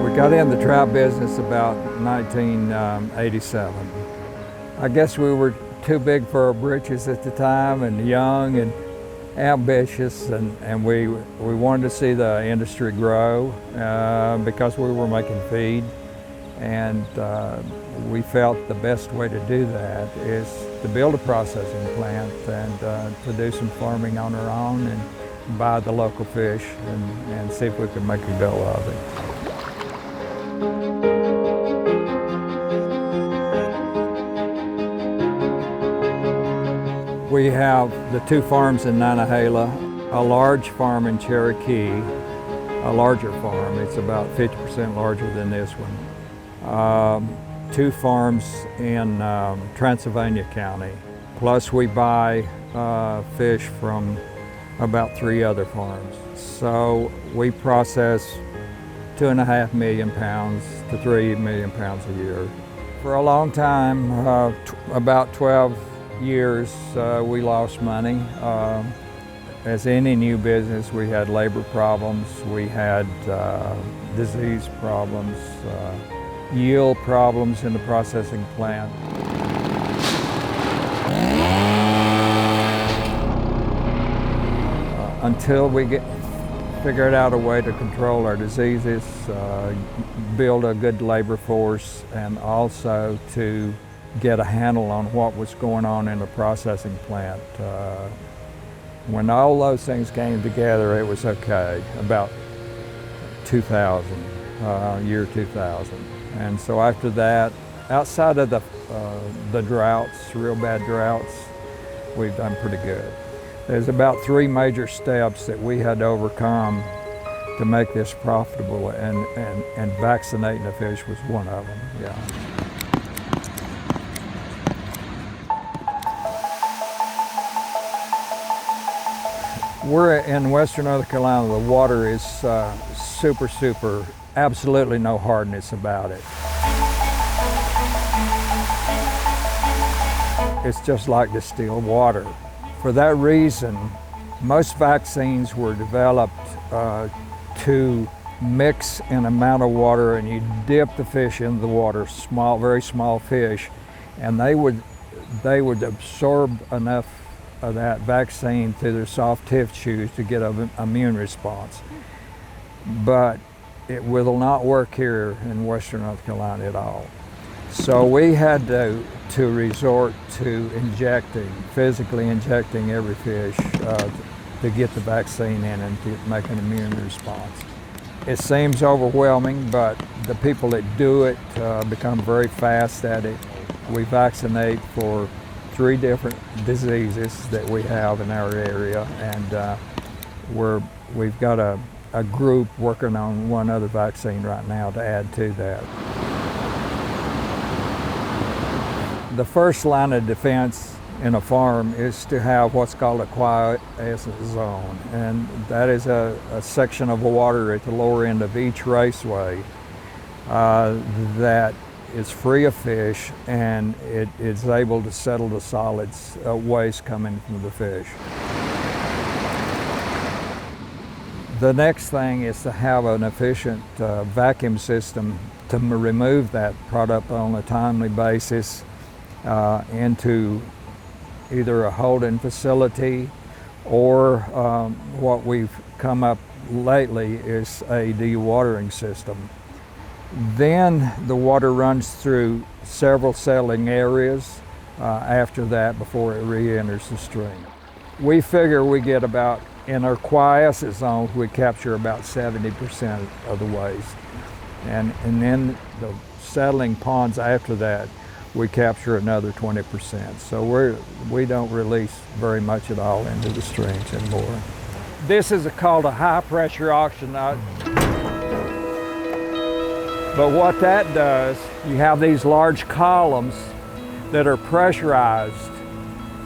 We got in the trout business about 1987. I guess we were too big for our britches at the time, and young and ambitious, and we wanted to see the industry grow because we were making feed, and we felt the best way to do that is to build a processing plant and to do some farming on our own and buy the local fish and see if we could make a go of it. We have the 2 farms in Nantahala, a large farm in Cherokee, a larger farm. It's about 50% larger than this one. 2 farms in Transylvania County. Plus we buy fish from about 3 other farms. So we process 2.5 million pounds to 3 million pounds a year. For a long time, about 12 years, we lost money. As any new business, we had labor problems, we had disease problems, yield problems in the processing plant. Until we figured out a way to control our diseases, build a good labor force, and also to get a handle on what was going on in the processing plant. When all those things came together, it was okay, about 2000, year 2000. And so after that, outside of the droughts, real bad droughts, we've done pretty good. There's about 3 major steps that we had to overcome to make this profitable, and vaccinating the fish was one of them, yeah. We're in western North Carolina. The water is super, absolutely no hardness about it. It's just like distilled water. For that reason, most vaccines were developed to mix an amount of water, and you dip the fish into the water, very small fish, and they would absorb enough of that vaccine through their soft tissues to get an immune response. But it will not work here in western North Carolina at all. So we had to resort to physically injecting every fish to get the vaccine in and to make an immune response. It seems overwhelming, but the people that do it become very fast at it. We vaccinate for 3 different diseases that we have in our area, and we've got a group working on one other vaccine right now to add to that. The first line of defense in a farm is to have what's called a quiescent zone, and that is a section of water at the lower end of each raceway that is free of fish, and it is able to settle the solids waste coming from the fish. The next thing is to have an efficient vacuum system to remove that product on a timely basis into either a holding facility or what we've come up lately is a dewatering system. Then the water runs through several settling areas after that before it re-enters the stream. We figure we get about, in our quiescent zones, we capture about 70% of the waste. And then the settling ponds after that, we capture another 20%. So we don't release very much at all into the streams anymore. This is called a high pressure auction. But what that does, you have these large columns that are pressurized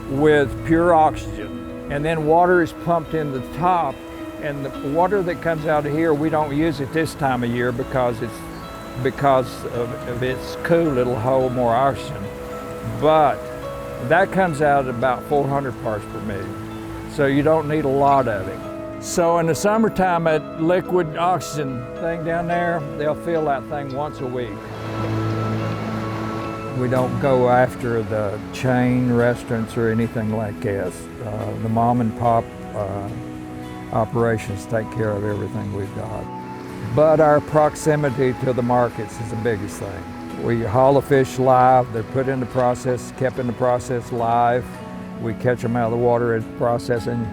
with pure oxygen, and then water is pumped in the top, and the water that comes out of here, we don't use it this time of year because of its cool, it'll hold more oxygen. But that comes out at about 400 parts per million, so you don't need a lot of it. So in the summertime, that liquid oxygen thing down there, they'll fill that thing once a week. We don't go after the chain restaurants or anything like this. The mom and pop operations take care of everything we've got. But our proximity to the markets is the biggest thing. We haul the fish live, they're put in the process, kept in the process live. We catch them out of the water at processing,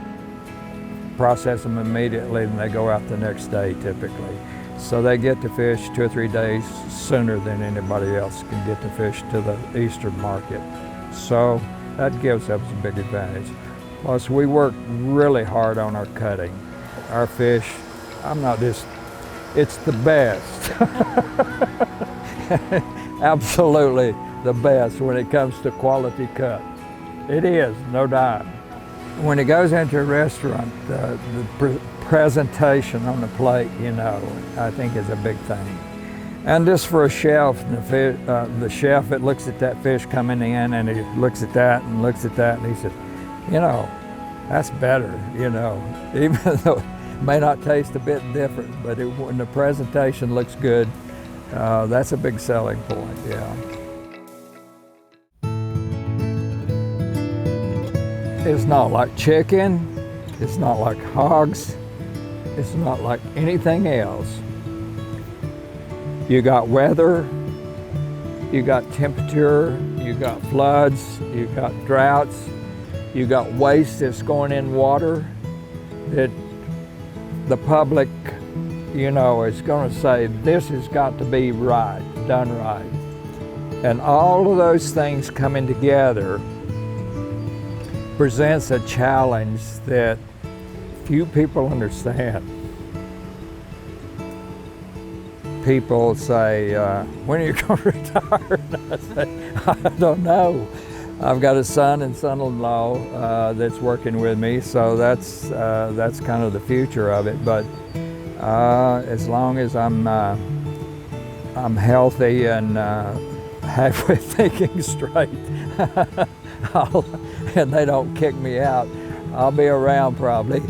process them immediately, and they go out the next day typically. So they get the fish 2 or 3 days sooner than anybody else can get the fish to the eastern market. So that gives us a big advantage. Plus we work really hard on our cutting. Our fish, it's the best. Absolutely the best when it comes to quality cut. It is, no doubt. When it goes into a restaurant, the presentation on the plate, I think is a big thing. And just for a chef, the chef that looks at that fish coming in and he looks at that and looks at that and he said, that's better, even though it may not taste a bit different, but when the presentation looks good, that's a big selling point, yeah. It's not like chicken, it's not like hogs, it's not like anything else. You got weather, you got temperature, you got floods, you got droughts, you got waste that's going in water that the public, is going to say, this has got to be right, done right. And all of those things coming together presents a challenge that few people understand. People say, when are you going to retire? And I say, I don't know. I've got a son and son-in-law that's working with me, so that's kind of the future of it. But as long as I'm healthy and halfway thinking straight, and they don't kick me out, I'll be around probably.